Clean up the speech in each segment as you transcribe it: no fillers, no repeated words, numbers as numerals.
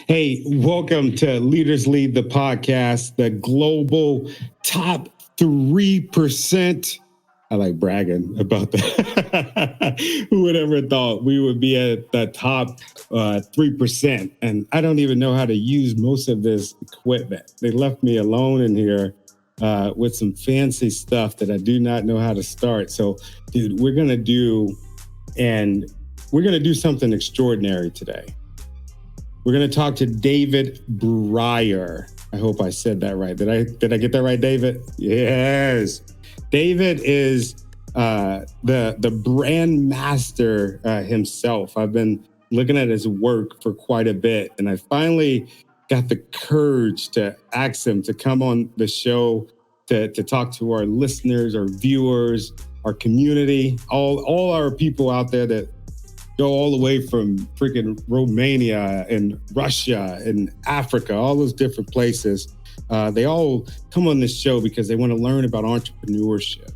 Hey, welcome to Leaders Lead the podcast, the global top 3%. I like bragging about that. Who would ever thought we would be at the top 3%? And I don't even know how to use most of this equipment. They left me alone in here with some fancy stuff that I do not know how to start. So, dude, we're gonna do something extraordinary today. We're going to talk to David Brier. I hope I said that right. Did I get that right, David? Yes. David is the brand master himself. I've been looking at his work for quite a bit, and I finally got the courage to ask him to come on the show to talk to our listeners, our viewers, our community, all our people out there that go all the way from freaking Romania and Russia and Africa, all those different places. They all come on this show because they want to learn about entrepreneurship.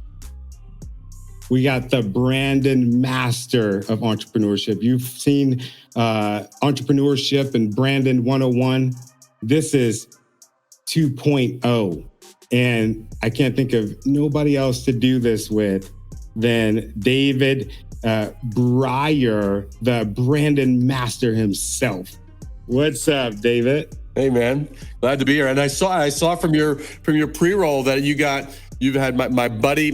We got the Brandon master of entrepreneurship. You've seen entrepreneurship and Brandon 101. This is 2.0. And I can't think of nobody else to do this with than David Brier, the Brandon master himself. What's up, David? Hey, man, glad to be here. And I saw from your pre-roll that you've had my buddy,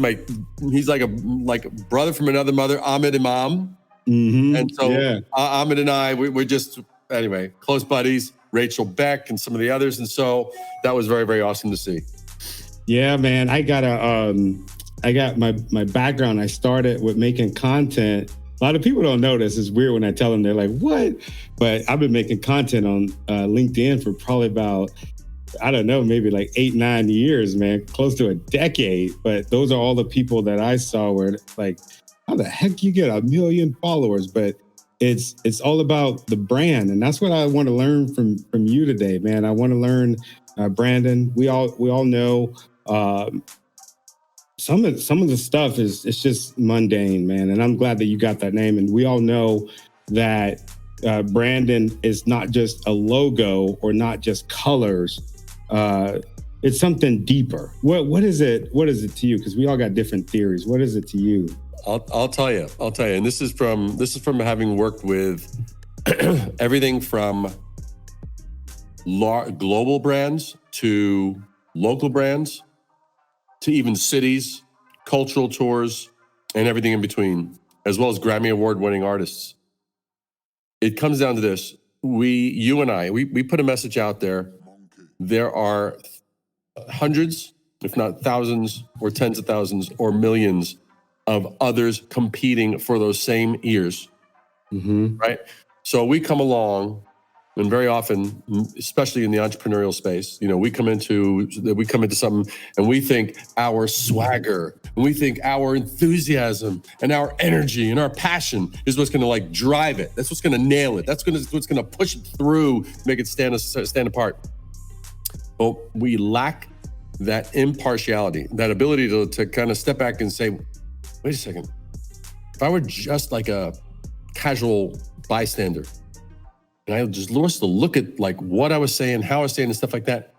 he's like a brother from another mother, Ahmed Imam. Mm-hmm. And so Ahmed and I, we're just, anyway, close buddies, Rachel Beck and some of the others. And so that was very, very awesome to see. Yeah, man, I got my background. I started with making content. A lot of people don't know this. It's weird when I tell them. They're like, what? But I've been making content on LinkedIn for probably about, I don't know, maybe like 8-9 years, man, close to a decade. But those are all the people that I saw where like, how the heck you get 1 million followers? But it's all about the brand. And that's what I want to learn from you today, man. I want to learn, Brandon, we all know, some of the stuff it's just mundane, man. And I'm glad that you got that name. And we all know that Brandon is not just a logo or not just colors. It's something deeper. What is it? What is it to you? Because we all got different theories. What is it to you? I'll tell you. And this is from having worked with everything from global brands to local brands, to even cities, cultural tours, and everything in between, as well as Grammy Award-winning artists. It comes down to this. You and I put a message out there. There are hundreds, if not thousands, or tens of thousands, or millions of others competing for those same ears, right? So we come along, and very often, especially in the entrepreneurial space, we come into something and we think our swagger, and we think our enthusiasm and our energy and our passion is what's going to like drive it. That's what's going to nail it. That's what's going to push it through, make it stand apart. Well, we lack that impartiality, that ability to kind of step back and say, wait a second, if I were just like a casual bystander, and I just lost to look at like what I was saying, how I was saying and stuff like that,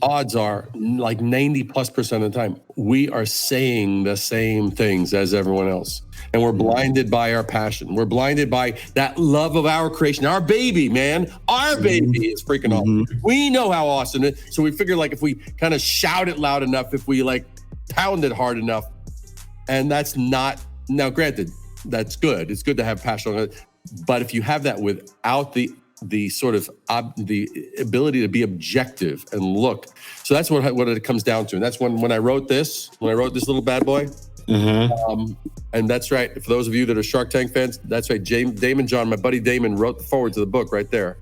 odds are like 90+% of the time, we are saying the same things as everyone else. And we're blinded by our passion. We're blinded by that love of our creation. Our baby, man, our baby is freaking awesome. We know how awesome it is. So we figure like if we kind of shout it loud enough, if we like pound it hard enough, and that's not, now granted, that's good. It's good to have passion on it. But if you have that without the sort of the ability to be objective and look, so that's what it comes down to. And that's when I wrote this little bad boy. And that's right. For those of you that are Shark Tank fans, that's right. Daymond John, my buddy Daymond, wrote the forward to the book right there.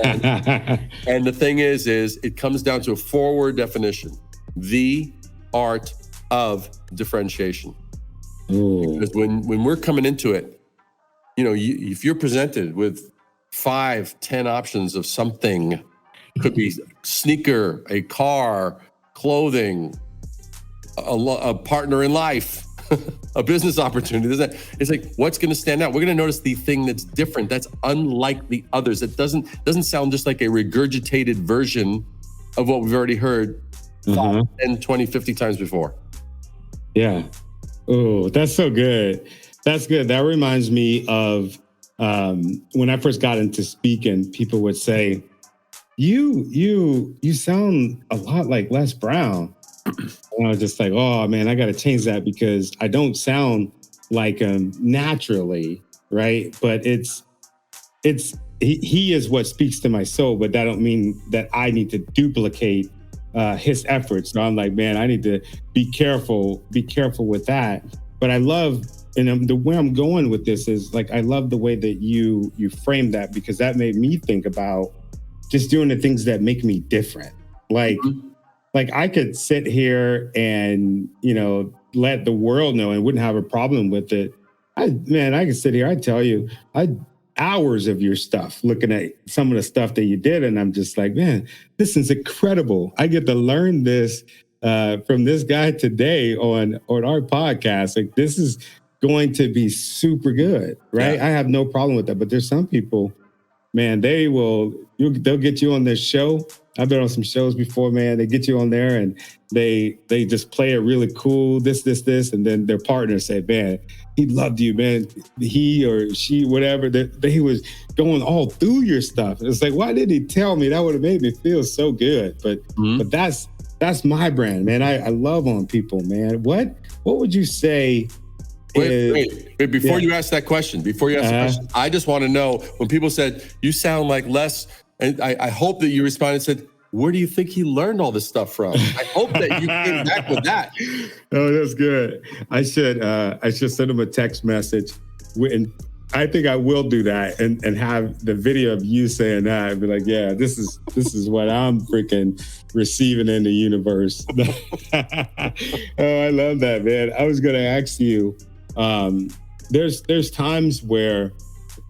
And the thing is it comes down to a 4-word definition: the art of differentiation. Because when we're coming into it, if you're presented with 5-10 options of something, could be sneaker, a car, clothing, a partner in life, a business opportunity. It's like, what's going to stand out? We're going to notice the thing that's different, that's unlike the others. That doesn't sound just like a regurgitated version of what we've already heard 5, 10, 20, 50 times before. Yeah. Oh, that's so good. That's good. That reminds me of when I first got into speaking, people would say, you sound a lot like Les Brown. And I was just like, oh man, I got to change that because I don't sound like him naturally, right? But he is what speaks to my soul, but that don't mean that I need to duplicate his efforts. So I'm like, man, I need to be careful with that. But I love, and the way I'm going with this is like, I love the way that you frame that, because that made me think about just doing the things that make me different. Like I could sit here and, let the world know and wouldn't have a problem with it. I could sit here, I tell you, hours of your stuff, looking at some of the stuff that you did. And I'm just like, man, this is incredible. I get to learn this from this guy today on our podcast. Like, this is going to be super good, right? Yeah. I have no problem with that. But there's some people, man, they'll get you on this show. I've been on some shows before, man. They get you on there and they just play it really cool, this. And then their partner said, man, he loved you, man. He or she, whatever, he was going all through your stuff. It's like, why didn't he tell me? That would have made me feel so good. But that's my brand, man. I love on people, man. What would you say? Wait, before you ask that question, I just want to know, when people said, you sound like Les, and I hope that you responded and said, where do you think he learned all this stuff from? I hope that you came back with that. Oh, that's good. I should send him a text message. And I think I will do that and have the video of you saying that and be like, yeah, this is what I'm freaking receiving in the universe. Oh, I love that, man. I was going to ask you, there's times where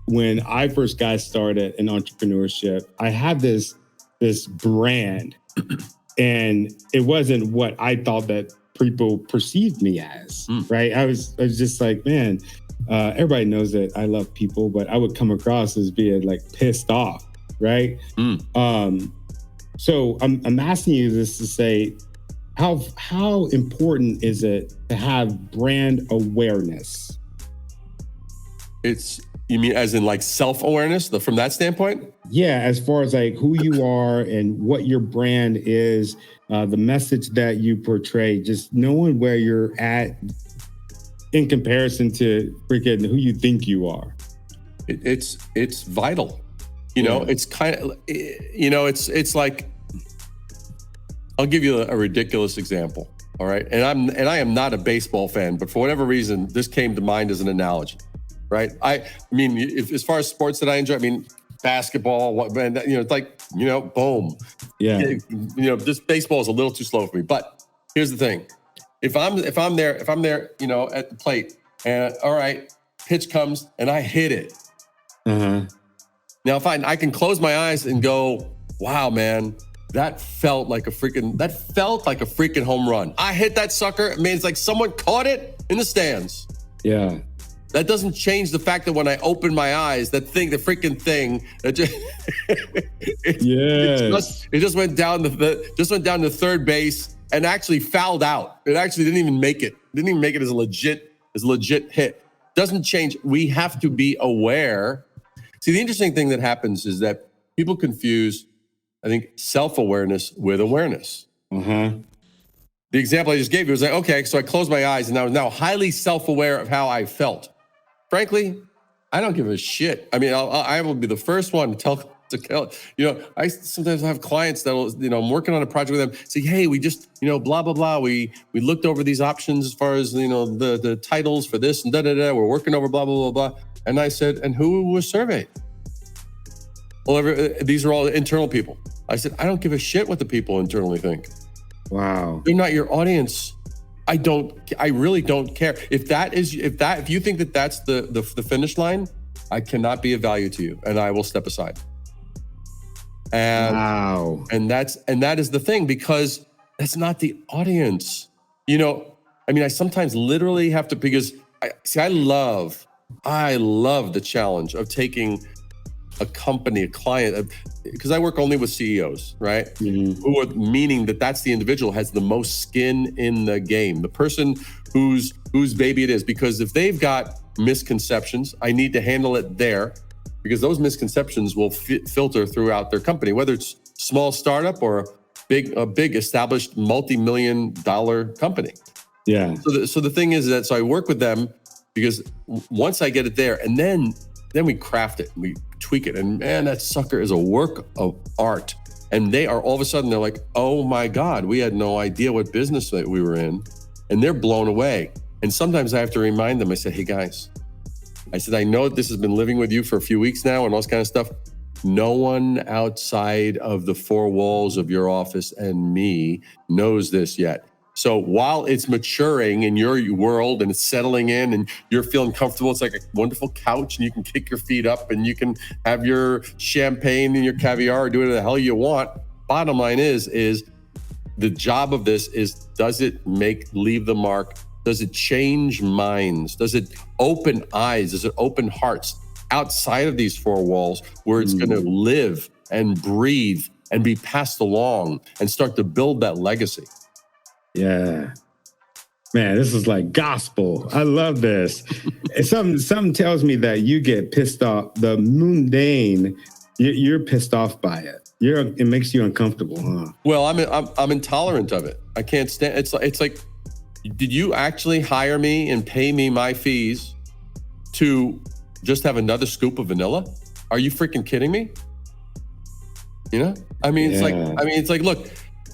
when I first got started in entrepreneurship, I had this brand and it wasn't what I thought that people perceived me as, right? I was just like, man, everybody knows that I love people, but I would come across as being like pissed off, right? So I'm asking you this to say, how important is it to have brand awareness? You mean as in like self-awareness from that standpoint? Yeah, as far as like who you are and what your brand is, the message that you portray, just knowing where you're at in comparison to freaking who you think you are. It's vital. It's kind of, it's like, I'll give you a ridiculous example. All right. And I am not a baseball fan, but for whatever reason, this came to mind as an analogy. Right. I mean, as far as sports that I enjoy, I mean, basketball, it's like, boom. Yeah. This baseball is a little too slow for me. But here's the thing. If I'm there, at the plate and all right, pitch comes and I hit it. Now, if I can close my eyes and go, wow, man, that felt like a freaking home run. I hit that sucker. I mean, it's like someone caught it in the stands. Yeah. That doesn't change the fact that when I open my eyes, the freaking thing, it just went down to third base and actually fouled out. It actually didn't even make it. Didn't even make it as a legit hit. Doesn't change. We have to be aware. See, the interesting thing that happens is that people confuse, I think, self-awareness with awareness. The example I just gave you was like, okay, so I closed my eyes and I was now highly self-aware of how I felt. Frankly, I don't give a shit. I mean, I will be the first one to tell. I sometimes have clients that'll, I'm working on a project with them, say, hey, we just, blah, blah, blah. We looked over these options as far as, the titles for this and da-da-da. We're working over blah, blah, blah, blah. And I said, and who was surveyed? Well, these are all internal people. I said, I don't give a shit what the people internally think. Wow. They're not your audience. I really don't care. If you think that that's the finish line, I cannot be of value to you and I will step aside. And wow. And that is the thing, because that's not the audience. I mean, I sometimes literally have to, because I love the challenge of taking a company, a client, because I work only with CEOs, right? Mm-hmm. Who are, meaning that's the individual has the most skin in the game, the person whose baby it is. Because if they've got misconceptions, I need to handle it there, because those misconceptions will filter throughout their company, whether it's small startup or a big established multi-million-dollar company. Yeah. So the thing is that, so I work with them, because once I get it there, and then we craft it, we tweak it, and man, that sucker is a work of art. And they are, all of a sudden, they're like, oh my God, we had no idea what business that we were in. And they're blown away. And sometimes I have to remind them, I said, hey guys, I know this has been living with you for a few weeks now and all this kind of stuff. No one outside of the four walls of your office and me knows this yet. So while it's maturing in your world and it's settling in and you're feeling comfortable, it's like a wonderful couch and you can kick your feet up and you can have your champagne and your caviar or do whatever the hell you want. Bottom line is the job of this is, does it leave the mark? Does it change minds? Does it open eyes? Does it open hearts outside of these four walls where it's going to live and breathe and be passed along and start to build that legacy? Yeah. Man, this is like gospel. I love this. Something tells me that you get pissed off. The mundane, you're pissed off by it. It makes you uncomfortable, huh? Well, I'm intolerant of it. I can't stand. It's like, did you actually hire me and pay me my fees to just have another scoop of vanilla? Are you freaking kidding me? You know, I mean, it's like, look.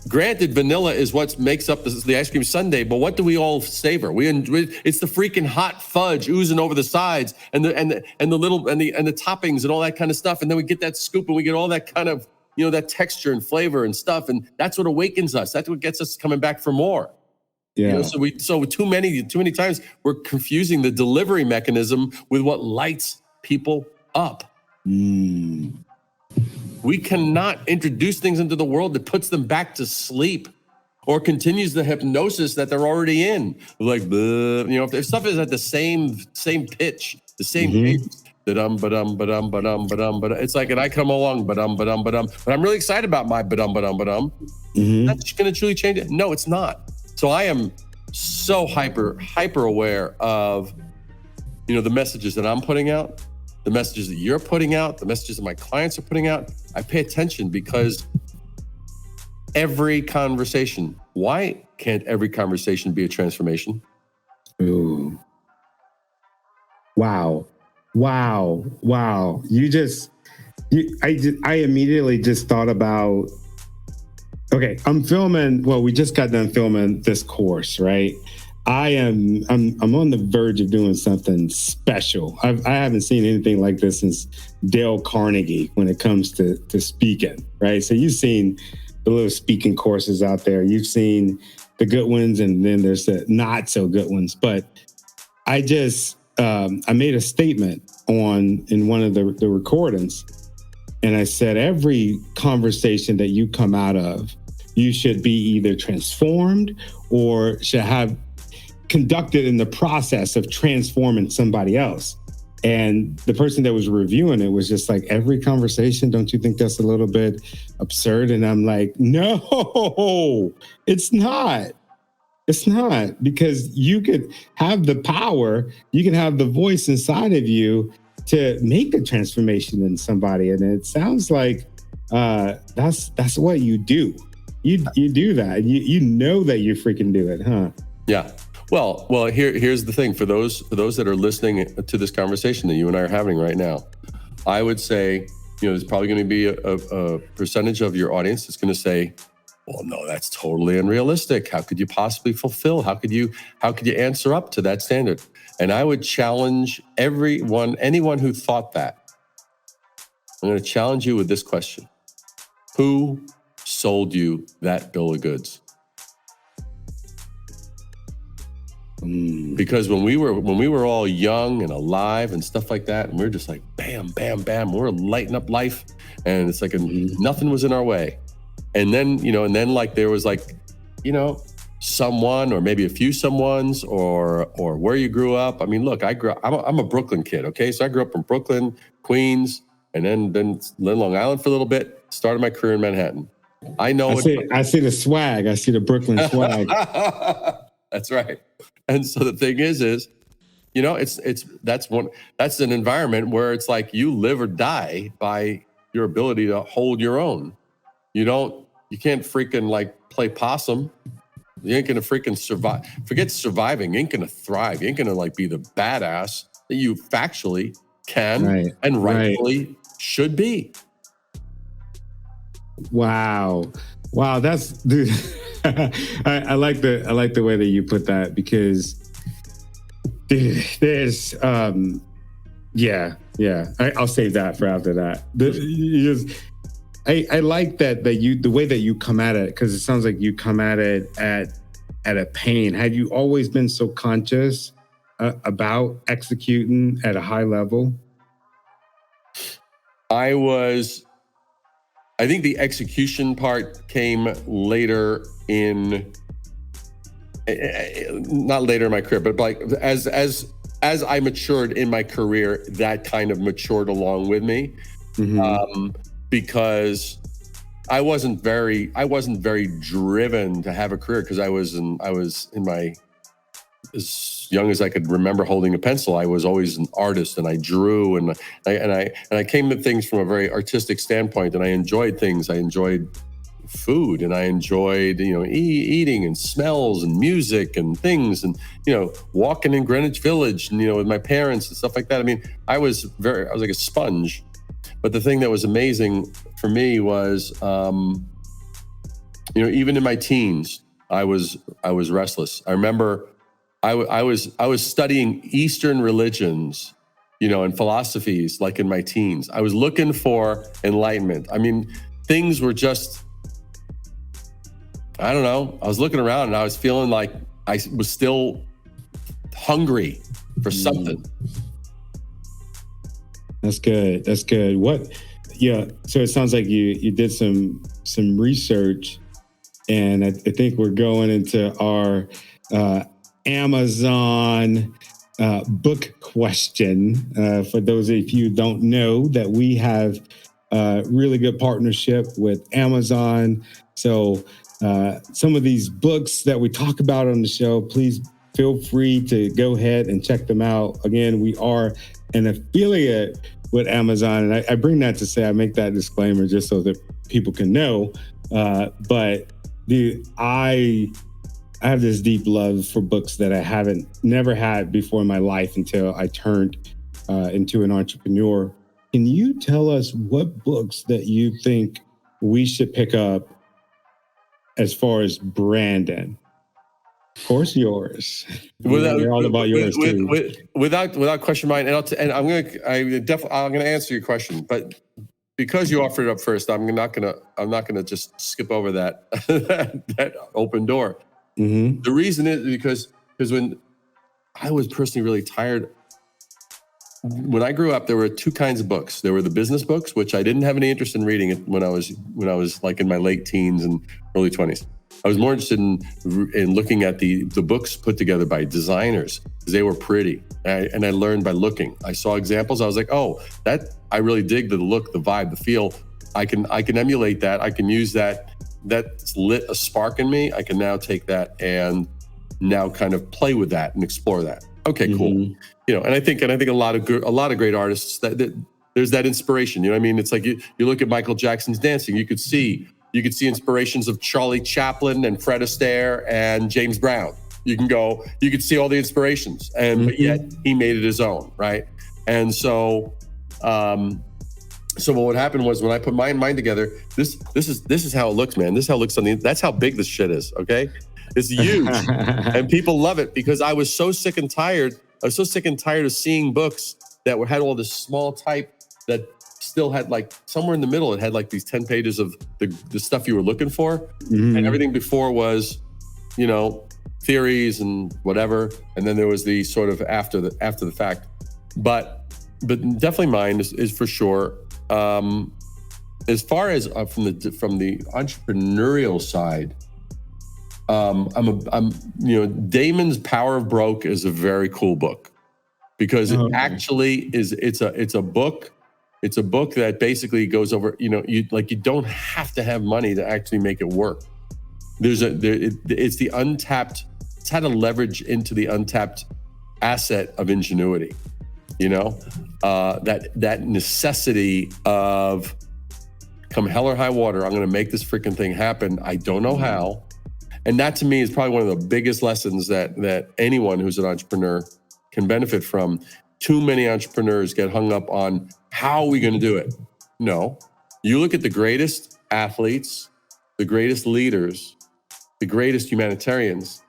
Granted, vanilla is what makes up the ice cream sundae, but what do we all savor? It's the freaking hot fudge oozing over the sides and the toppings and all that kind of stuff, and then we get that scoop and we get all that kind of, you know, that texture and flavor and stuff, and that's what awakens us. That's what gets us coming back for more. Yeah. You know, so too many times we're confusing the delivery mechanism with what lights people up. We cannot introduce things into the world that puts them back to sleep or continues the hypnosis that they're already in. Like, you know, if stuff is at the same pitch, the same pace, it's like, and I come along, but I'm really excited about my That's going to truly change it? No, it's not. So I am so hyper aware of, you know, the messages that I'm putting out, the messages that you're putting out, the messages that my clients are putting out. I pay attention because every conversation, why can't every conversation be a transformation? Ooh. Wow. I immediately just thought about, okay, we just got done filming this course, right? I'm on the verge of doing something special. I haven't seen anything like this since Dale Carnegie when it comes to speaking, right? So you've seen the little speaking courses out there. You've seen the good ones, and then there's the not so good ones. But I just I made a statement in one of the recordings, and I said every conversation that you come out of, you should be either transformed or should have conducted in the process of transforming somebody else. And the person that was reviewing it was just like, every conversation, don't you think that's a little bit absurd? And I'm like, no, it's not. It's not, because you could have the power, you can have the voice inside of you to make a transformation in somebody. And it sounds like that's what you do. You do that. You know that you freaking do it, huh? Yeah. Well, here's the thing. For those that are listening to this conversation that you and I are having right now, I would say, you know, there's probably going to be a percentage of your audience that's going to say, well, no, that's totally unrealistic. How could you possibly fulfill? How could you answer up to that standard? And I would challenge anyone who thought that. I'm going to challenge you with this question. Who sold you that bill of goods? Because when we were all young and alive and stuff like that, and we were just like, bam, bam, bam, we're lighting up life. And it's like nothing was in our way. And then, like there was like, someone or maybe a few someones or where you grew up. I mean, look, I'm a Brooklyn kid. Okay. So I grew up in Brooklyn, Queens, and then Long Island for a little bit, started my career in Manhattan. I see the swag. I see the Brooklyn swag. That's right. And so the thing is, you know, that's an environment where it's like you live or die by your ability to hold your own. You can't freaking like play possum. You ain't gonna freaking survive. Forget surviving. You ain't gonna thrive. You ain't gonna like be the badass that you factually can and rightfully should be. Wow. That's, dude. I like the way that you put that, because dude, there's I'll save that for after that. I like the way that you come at it, because it sounds like you come at it at a pain. Have you always been so conscious about executing at a high level? I think the execution part came later not later in my career, but like as I matured in my career, that kind of matured along with me. Mm-hmm. Because I wasn't very driven to have a career, because I was in my, as young as I could remember holding a pencil, I was always an artist, and I drew, and I came to things from a very artistic standpoint, and I enjoyed things. I enjoyed food, and I enjoyed, eating and smells and music and things, and, walking in Greenwich Village, and, with my parents and stuff like that. I mean, I was like a sponge. But the thing that was amazing for me was, even in my teens, I was restless. I remember I was studying Eastern religions, and philosophies, like in my teens. I was looking for enlightenment. I mean, things were just, I don't know. I was looking around and I was feeling like I was still hungry for something. That's good. So it sounds like you did some research, and I think we're going into our Amazon book question. For those of you who don't know, that we have a really good partnership with Amazon. So some of these books that we talk about on the show, please feel free to go ahead and check them out. Again, we are an affiliate with Amazon. And I bring that to say, I make that disclaimer just so that people can know. But dude, I have this deep love for books that I never had before in my life until I turned into an entrepreneur. Can you tell us what books that you think we should pick up as far as branding? Of course, yours. They're all about yours too. Without question, mine. And I'm gonna answer your question, but because you offered it up first, I'm not gonna just skip over that that open door. Mm-hmm. The reason is because when I was personally really tired. When I grew up, there were two kinds of books. There were the business books, which I didn't have any interest in reading when I was like in my late teens and early 20s. I was more interested in looking at the books put together by designers, because they were pretty. And I learned by looking. I saw examples. I was like, oh, that I really dig the look, the vibe, the feel. I can emulate that. I can use that. That's lit a spark in me. I can now take that and now kind of play with that and explore that. Okay, cool. Mm-hmm. And I think a lot of great artists that there's that inspiration. You know what I mean? It's like you look at Michael Jackson's dancing. You could see inspirations of Charlie Chaplin and Fred Astaire and James Brown. You could see all the inspirations, but yet he made it his own, right? And so what happened was, when I put my mind together, this is how it looks, man. This is how it looks that's how big this shit is, okay? It's huge. And people love it, because I was so sick and tired. I was so sick and tired of seeing books that had all this small type that still had, like, somewhere in the middle, it had like these 10 pages of the stuff you were looking for. Mm-hmm. And everything before was, theories and whatever. And then there was the sort of after the fact. But definitely mine is for sure. As far as from the entrepreneurial side, Daymond's Power of Broke is a very cool book because it actually is. It's a book. It's a book that basically goes over. You don't have to have money to actually make it work. It's the untapped. It's how to leverage into the untapped asset of ingenuity. That necessity of come hell or high water, I'm going to make this freaking thing happen. I don't know how. And that to me is probably one of the biggest lessons that anyone who's an entrepreneur can benefit from. Too many entrepreneurs get hung up on how are we going to do it? No, you look at the greatest athletes, the greatest leaders, the greatest humanitarians.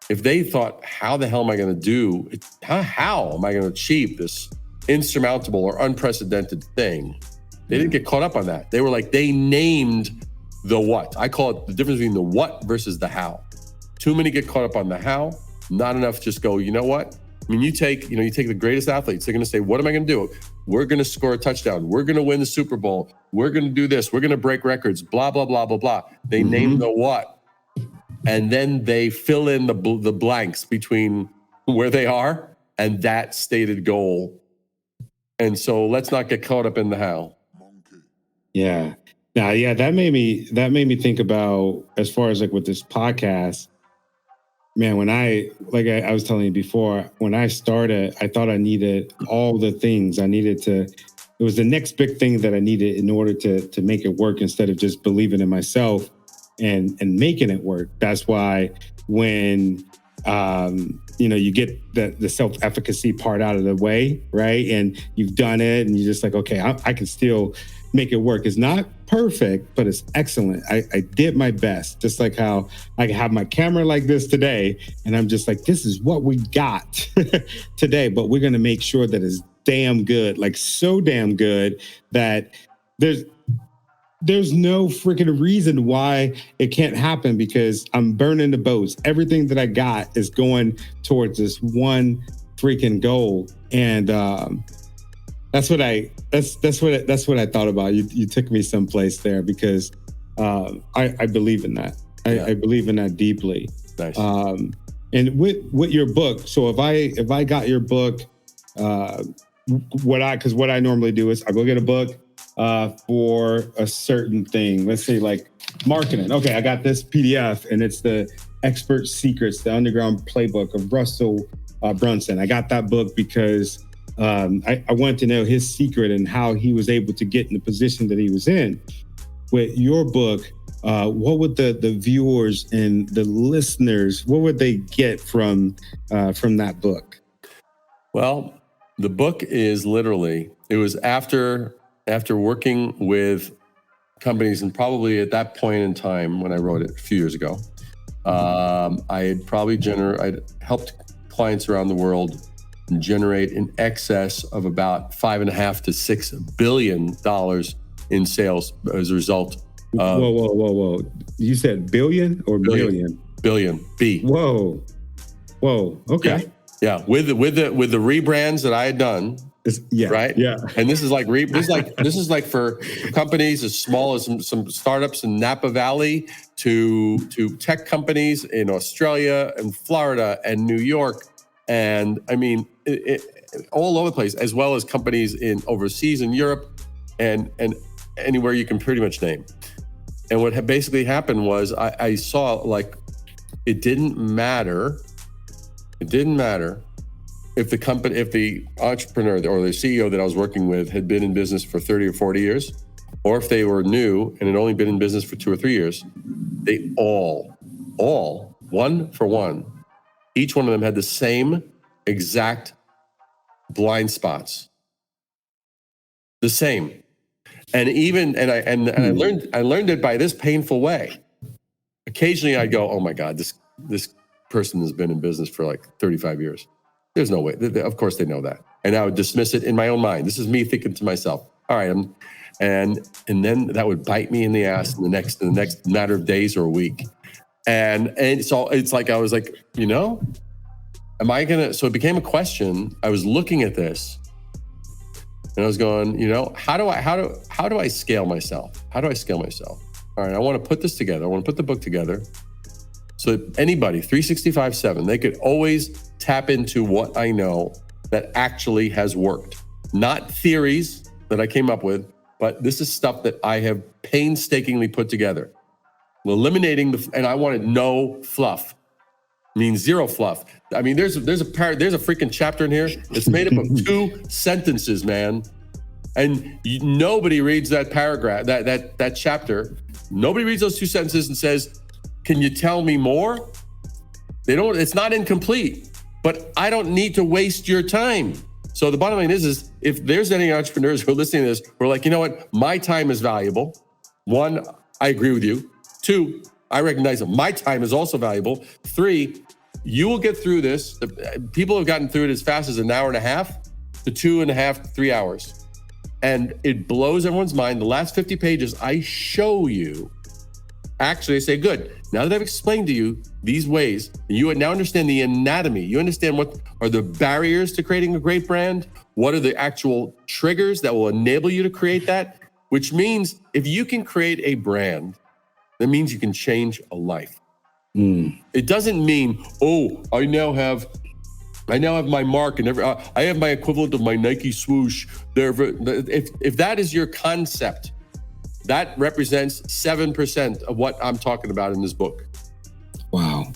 If they thought, how the hell am I going to do it? How am I going to achieve this insurmountable or unprecedented thing? They didn't get caught up on that. They were like, they named the what. I call it the difference between the what versus the how. Too many get caught up on the how, not enough just go, you know what? I mean, you take the greatest athletes, they're going to say, what am I going to do? We're going to score a touchdown. We're going to win the Super Bowl. We're going to do this. We're going to break records, blah, blah, blah, blah, blah. They name the what. And then they fill in the blanks between where they are and that stated goal. And so let's not get caught up in the how. Yeah. Now, that made me think about, as far as like with this podcast, man, when I was telling you before, when I started, I thought I needed all the things it was the next big thing that I needed in order to make it work, instead of just believing in myself and making it work. That's why when you get the self-efficacy part out of the way, right? And you've done it and you're just like, okay, I can still make it work. It's not perfect, but it's excellent. I did my best, just like how I have my camera like this today. And I'm just like, this is what we got today, but we're going to make sure that it's damn good, like so damn good that there's no freaking reason why it can't happen, because I'm burning the boats. Everything that I got is going towards this one freaking goal. And that's what I thought about. You took me someplace there, because I believe in that. I believe in that deeply. Nice. And with your book, so if I got your book, what I normally do is I go get a book for a certain thing. Let's say like marketing. Okay, I got this PDF and it's the Expert Secrets, the Underground Playbook of Russell Brunson. I got that book because I wanted to know his secret and how he was able to get in the position that he was in. With your book, what would the viewers and the listeners, what would they get from that book? Well, the book is literally, it was after working with companies, and probably at that point in time when I wrote it a few years ago, I'd helped clients around the world generate in excess of about $5.5 to $6 billion in sales as a result of... Whoa. You said billion or million? Billion, B. Whoa. Okay. Yeah. With the rebrands that I had done. Right. Yeah. And this is like this is like for companies as small as some startups in Napa Valley to tech companies in Australia and Florida and New York, and I mean all over the place, as well as companies in overseas in Europe and anywhere you can pretty much name. And what had basically happened was I saw, like, it didn't matter if the entrepreneur or the CEO that I was working with had been in business for 30 or 40 years, or if they were new and had only been in business for 2 or 3 years, they all, one for one, each one of them had the same exact blind spots. The same. And I learned it by this painful way. Occasionally I'd go, oh my God, this person has been in business for like 35 years. There's no way. Of course they know that. And I would dismiss it in my own mind. This is me thinking to myself, all right, and then that would bite me in the ass in the next matter of days or a week. And so it's like, I was like, so it became a question. I was looking at this and I was going, how do I scale myself? How do I scale myself? All right, I want to put this together. I want to put the book together So anybody, 365/7, they could always tap into what I know that actually has worked. Not theories that I came up with, but this is stuff that I have painstakingly put together. Eliminating and I wanted no fluff. Means zero fluff. I mean, there's a freaking chapter in here that's made up of 2 sentences, man. And nobody reads that paragraph, that chapter. Nobody reads those 2 sentences and says, "Can you tell me more?" They don't. It's not incomplete, but I don't need to waste your time. So the bottom line is if there's any entrepreneurs who are listening to this, who are like, you know what, my time is valuable. 1, I agree with you. 2, I recognize that my time is also valuable. 3, you will get through this. People have gotten through it as fast as an hour and a half to 2.5, 3 hours. And it blows everyone's mind. The last 50 pages, I show you. Actually, I say, good. Now that I've explained to you these ways, you now understand the anatomy. You understand what are the barriers to creating a great brand. What are the actual triggers that will enable you to create that? Which means if you can create a brand, that means you can change a life. It doesn't mean, oh, I now have my mark and I have my equivalent of my Nike swoosh. If that is your concept, that represents 7% of what I'm talking about in this book. Wow.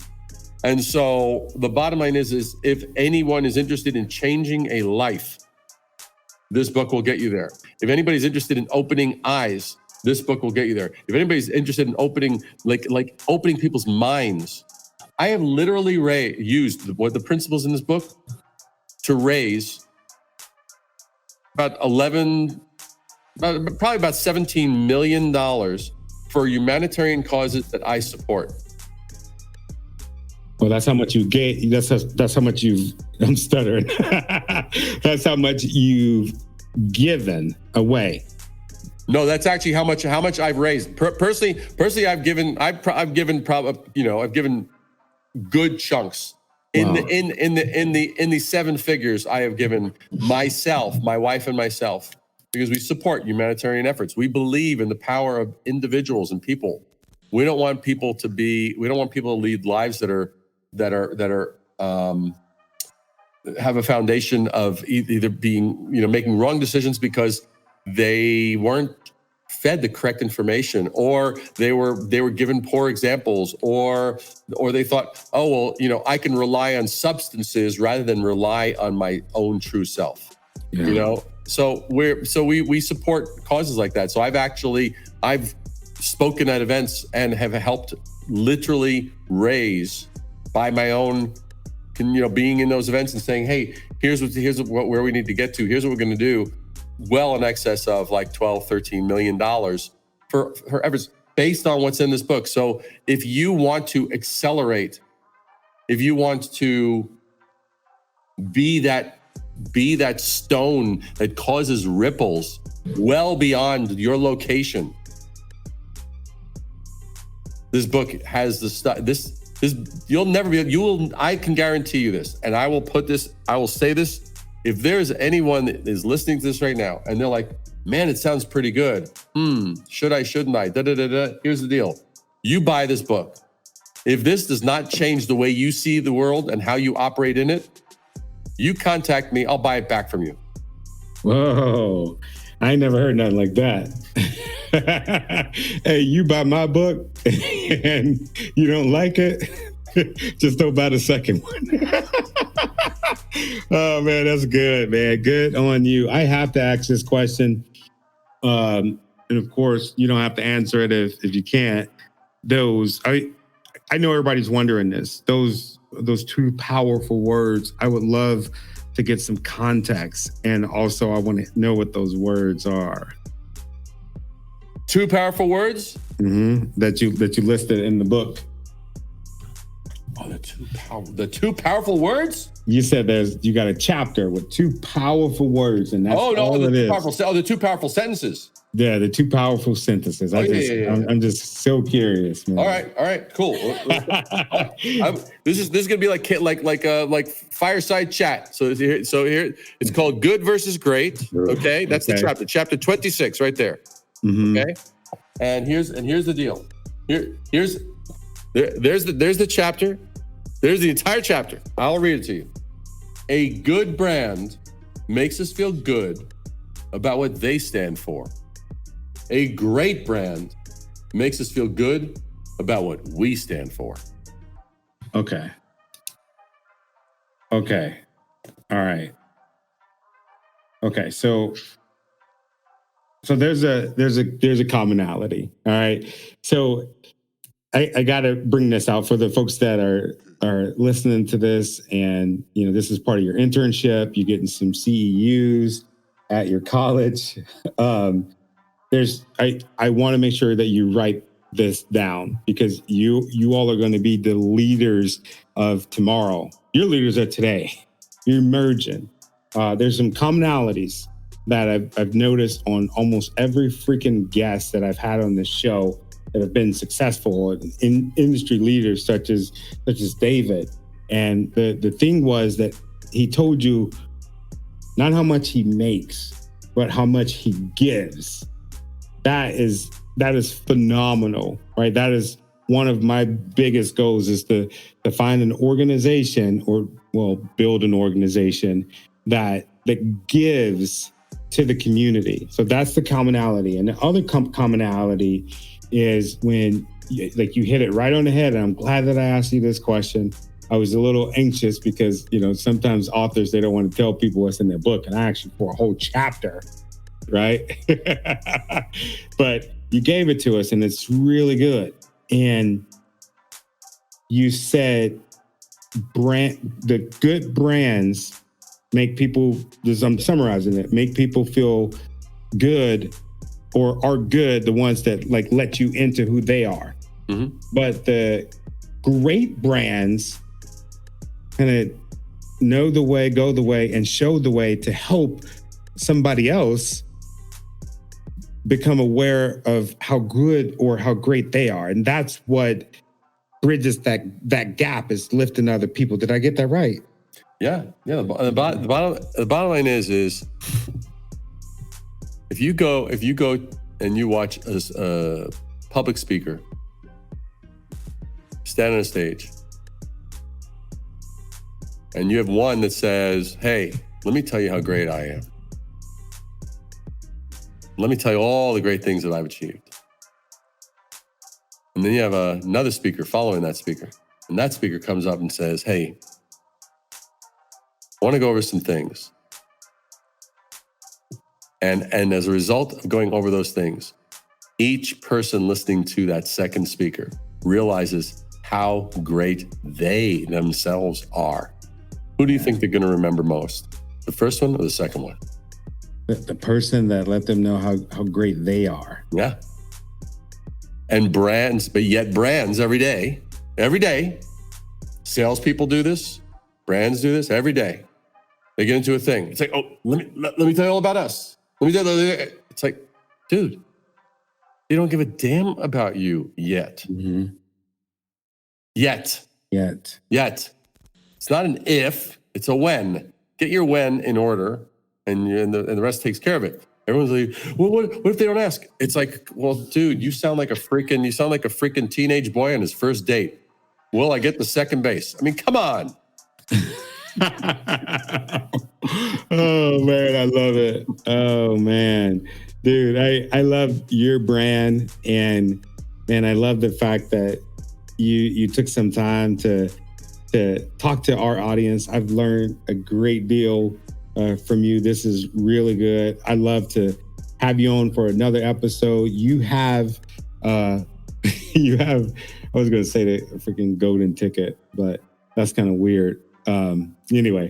And so the bottom line is if anyone is interested in changing a life, this book will get you there. If anybody's interested in opening eyes, this book will get you there. If anybody's interested in opening, like opening people's minds, I have literally used the principles in this book to raise probably about $17 million for humanitarian causes that I support. Well, that's how much you get. That's how much you've. I'm stuttering. That's how much you've given away. No, that's actually how much I've raised. Personally, I've given good chunks. In the 7 figures, I have given myself, my wife, and myself, because we support humanitarian efforts. We believe in the power of individuals and people. We don't want people to lead lives that are have a foundation of either being, making wrong decisions because they weren't fed the correct information, or they were given poor examples, or they thought, oh, well, I can rely on substances rather than rely on my own true self. Yeah. So we support causes like that. So I've spoken at events and have helped literally raise by my own, being in those events and saying, hey, here's where we need to get to. Here's what we're going to do. Well in excess of like $12, $13 million for efforts based on what's in this book. So if you want to accelerate, if you want to be that stone that causes ripples well beyond your location, this book has the stuff. You'll never be. I can guarantee you this, and I will say this. If there's anyone that is listening to this right now and they're like, man, it sounds pretty good. Should I, shouldn't I? Here's the deal. You buy this book. If this does not change the way you see the world and how you operate in it, you contact me. I'll buy it back from you. Whoa. I ain't never heard nothing like that. Hey, you buy my book and you don't like it, just don't buy the second one. Oh, man, that's good, man. Good on you. I have to ask this question. And of course, you don't have to answer it if you can't. I know everybody's wondering this. Those 2 powerful words, I would love to get some context. And also, I want to know what those words are. 2 powerful words? That you listed in the book. Oh, the two powerful words? You said you got a chapter with 2 powerful words, and that's all it is. The 2 powerful sentences. Yeah, the 2 powerful sentences. I'm just so curious, man. All right, cool. This is gonna be like fireside chat. So here it's called Good versus Great. Okay, that's the chapter 26 right there. Okay, and here's the deal. There's the chapter. There's the entire chapter. I'll read it to you. A good brand makes us feel good about what they stand for. A great brand makes us feel good about what we stand for. Okay. All right. Okay. So there's a commonality. All right. So I got to bring this out for the folks that are listening to this, and this is part of your internship. You're getting some CEUs at your college. I want to make sure that you write this down, because you all are going to be the leaders of tomorrow. You're leaders of today. You're emerging. There's some commonalities that I've noticed on almost every freaking guest that I've had on this show that have been successful in industry leaders such as David. And the thing was that he told you not how much he makes, but how much he gives. That is phenomenal, right? That is one of my biggest goals, is to find an organization, or build an organization that gives to the community. So that's the commonality. And the other commonality is when you hit it right on the head. And I'm glad that I asked you this question. I was a little anxious because, sometimes authors, they don't want to tell people what's in their book. And I actually, for a whole chapter, right? But you gave it to us, and it's really good. And you said the good brands make people, I'm summarizing it, make people feel good, or are good, the ones that let you into who they are. Mm-hmm. But the great brands kind of know the way, go the way, and show the way to help somebody else become aware of how good or how great they are. And that's what bridges that gap, is lifting other people. Did I get that right? Yeah. The bottom line is if you go and you watch a public speaker stand on a stage, and you have one that says, "Hey, let me tell you how great I am. Let me tell you all the great things that I've achieved." And then you have another speaker following that speaker, and that speaker comes up and says, "Hey, I want to go over some things." And as a result of going over those things, each person listening to that second speaker realizes how great they themselves are. Who do you think they're going to remember most? The first one or the second one? The person that let them know how great they are. Yeah. And brands, but yet brands every day, salespeople do this, brands do this every day. They get into a thing. It's like, "Oh, let me tell you all about us. Let me tell you." It's like, dude, they don't give a damn about you yet. Mm-hmm. Yet. It's not an if, it's a when. Get your when in order, and the rest takes care of it. Everyone's like, "Well, what if they don't ask?" It's like, well, dude, you sound like a freaking teenage boy on his first date. Will I get the second base? I mean, come on. Oh man, I love it. Oh man, dude, I love your brand, and man, I love the fact that you took some time to talk to our audience. I've learned a great deal from you. This is really good. I'd love to have you on for another episode. You have, I was going to say the freaking golden ticket, but that's kind of weird. Anyway,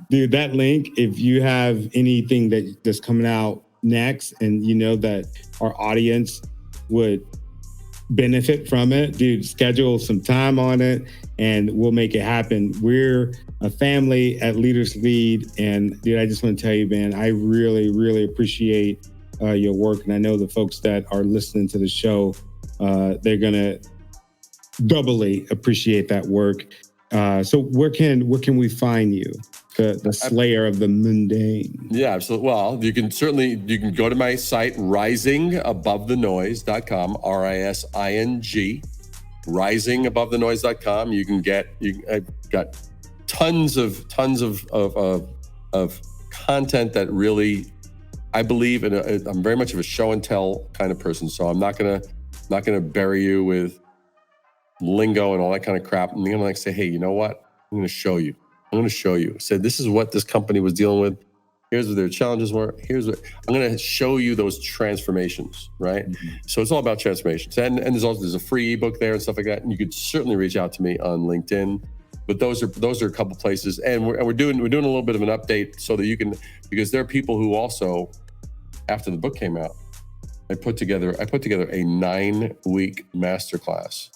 dude, that link, if you have anything that's coming out next and you know that our audience would benefit from it, dude, schedule some time on it and we'll make it happen. We're a family at Leaders Lead. And dude, I just want to tell you, man, I really, really appreciate your work. And I know the folks that are listening to the show, they're going to doubly appreciate that work. So where can we find you? The slayer of the mundane. Yeah, absolutely. Well, you can go to my site, risingabovethenoise.com, RISING risingabovethenoise.com. I've got tons of content that really, I believe in. I'm very much of a show and tell kind of person. So I'm not gonna bury you with lingo and all that kind of crap. I'm gonna say, hey, you know what? I'm gonna show you. Say, this is what this company was dealing with. Here's what their challenges were. Here's what I'm going to show you, those transformations, right? Mm-hmm. So it's all about transformations. And there's a free ebook there and stuff like that. And you could certainly reach out to me on LinkedIn. But those are a couple places. And we're doing a little bit of an update so that you can, because there are people who also, after the book came out, I put together a 9-week masterclass.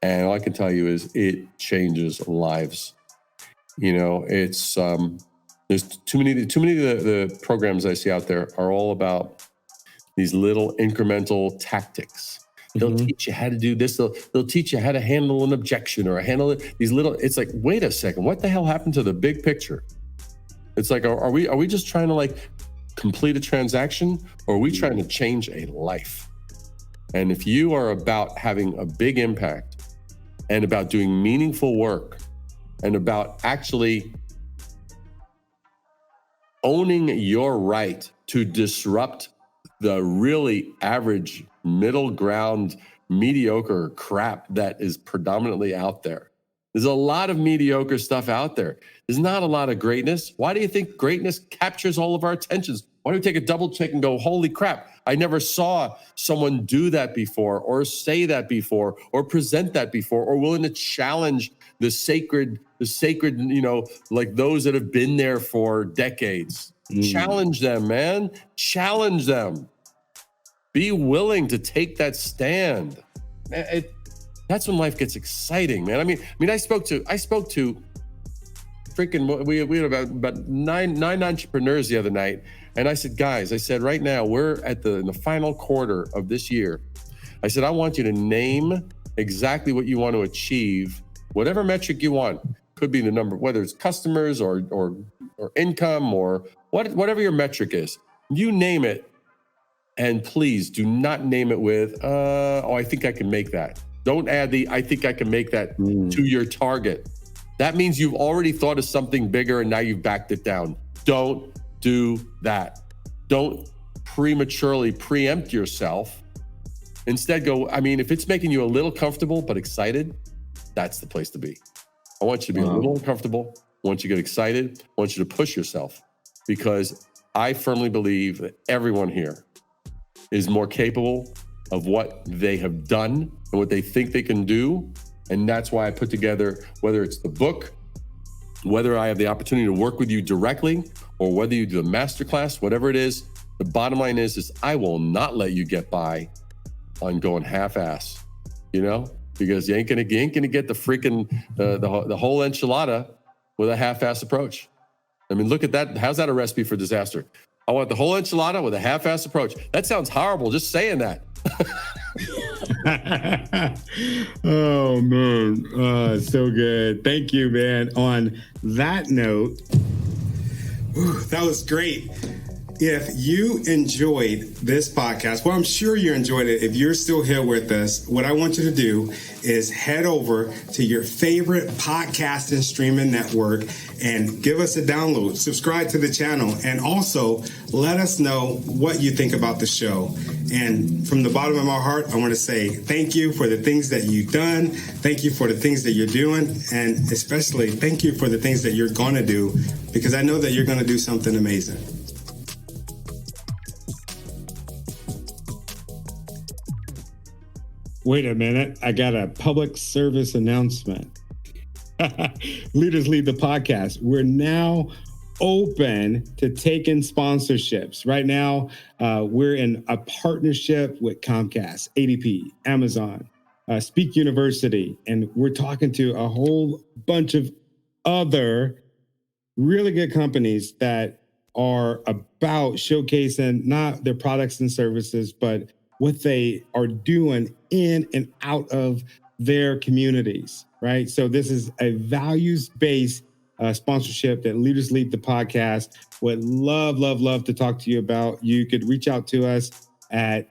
And all I can tell you is it changes lives. You know, it's there's too many of the programs I see out there are all about these little incremental tactics. They'll teach you how to do this. They'll teach you how to handle an objection or handle it. These little. It's like, wait a second, what the hell happened to the big picture? It's like, are we just trying to like complete a transaction, or are we trying to change a life? And if you are about having a big impact and about doing meaningful work and about actually owning your right to disrupt the really average, middle ground, mediocre crap that is predominantly out there. There's a lot of mediocre stuff out there. There's not a lot of greatness. Why do you think greatness captures all of our attentions? Why do we take a double check and go, holy crap, I never saw someone do that before, or say that before, or present that before, or willing to challenge the sacred, you know, like those that have been there for decades. Challenge them, man. Challenge them. Be willing to take that stand. That's when life gets exciting, man. I mean, I spoke to freaking, we had about nine entrepreneurs the other night. And I said, guys, right now we're in the final quarter of this year. I said, I want you to name exactly what you want to achieve, whatever metric you want. Could be the number, whether it's customers or income or whatever your metric is. You name it, and please do not name it with, I think I can make that. Don't add the I think I can make that to your target. That means you've already thought of something bigger and now you've backed it down. Don't do that. Don't prematurely preempt yourself. Instead go, if it's making you a little comfortable but excited, that's the place to be. I want you to be a little uncomfortable. I want you to get excited. I want you to push yourself, because I firmly believe that everyone here is more capable of what they have done and what they think they can do. And that's why I put together, whether it's the book, whether I have the opportunity to work with you directly, or whether you do a masterclass, whatever it is, the bottom line is I will not let you get by on going half-ass, because you ain't gonna get the freaking the whole enchilada with a half-ass approach. Look at that. How's that a recipe for disaster? I want the whole enchilada with a half-ass approach. That sounds horrible, just saying that. Oh, man. So good. Thank you, man. On that note, that was great. If you enjoyed this podcast, well, I'm sure you enjoyed it. If you're still here with us, what I want you to do is head over to your favorite podcast and streaming network and give us a download, subscribe to the channel, and also let us know what you think about the show. And from the bottom of my heart, I want to say thank you for the things that you've done. Thank you for the things that you're doing. And especially thank you for the things that you're going to do, because I know that you're going to do something amazing. Wait a minute. I got a public service announcement. Leaders Lead the Podcast. We're now open to taking sponsorships. Right now, we're in a partnership with Comcast, ADP, Amazon, Speak University, and we're talking to a whole bunch of other really good companies that are about showcasing not their products and services, but what they are doing in and out of their communities, right? So this is a values-based sponsorship that Leaders Lead the Podcast would love to talk to you about. You could reach out to us at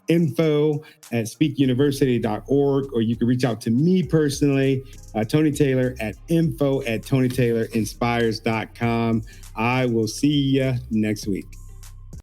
info@speakuniversity.org, or you can reach out to me personally, Tony Taylor, at info@tonytaylorinspires.com. I will see you next week.